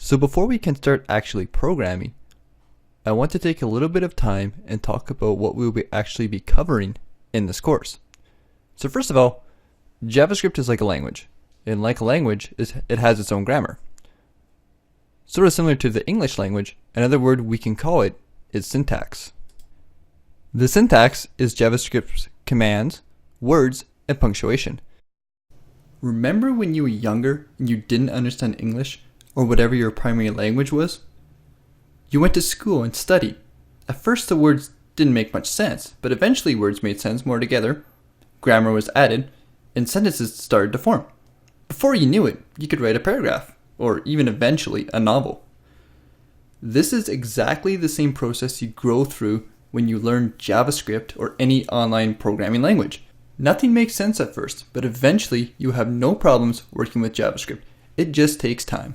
So before we can start actually programming, I want to take a little bit of time and talk about what we will actually be covering in this course. So first of all, JavaScript is like a language, and like a language, it has its own grammar. Sort of similar to the English language, another word we can call it is syntax. The syntax is JavaScript's commands, words, and punctuation. Remember when you were younger and you didn't understand English or whatever your primary language was? You went to school and studied. At first the words didn't make much sense, but eventually words made sense more together, grammar was added, and sentences started to form. Before you knew it, you could write a paragraph, or even eventually a novel. This is exactly the same process you grow through when you learn JavaScript or any online programming language. Nothing makes sense at first, but eventually you have no problems working with JavaScript. It just takes time.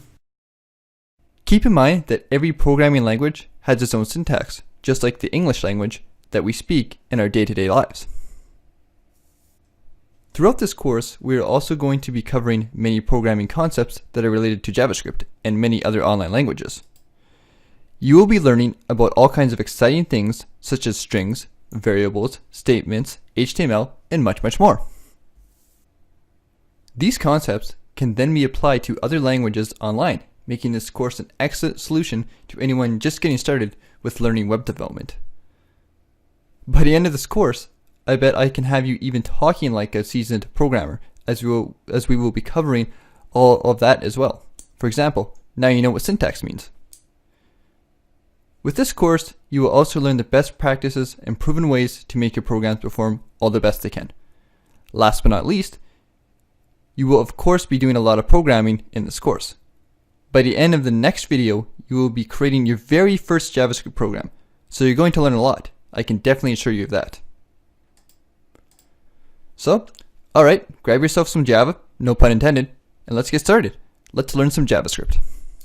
Keep in mind that every programming language has its own syntax, just like the English language that we speak in our day-to-day lives. Throughout this course, we are also going to be covering many programming concepts that are related to JavaScript and many other online languages. You will be learning about all kinds of exciting things such as strings, variables, statements, HTML, and much, much more. These concepts can then be applied to other languages online, making this course an excellent solution to anyone just getting started with learning web development. By the end of this course, I bet I can have you even talking like a seasoned programmer, as we will be covering all of that as well. For example, now you know what syntax means. With this course, you will also learn the best practices and proven ways to make your programs perform all the best they can. Last but not least, you will of course be doing a lot of programming in this course. By the end of the next video, you will be creating your very first JavaScript program, so you're going to learn a lot. I can definitely assure you of that. So, alright, grab yourself some Java, no pun intended, and let's get started. Let's learn some JavaScript.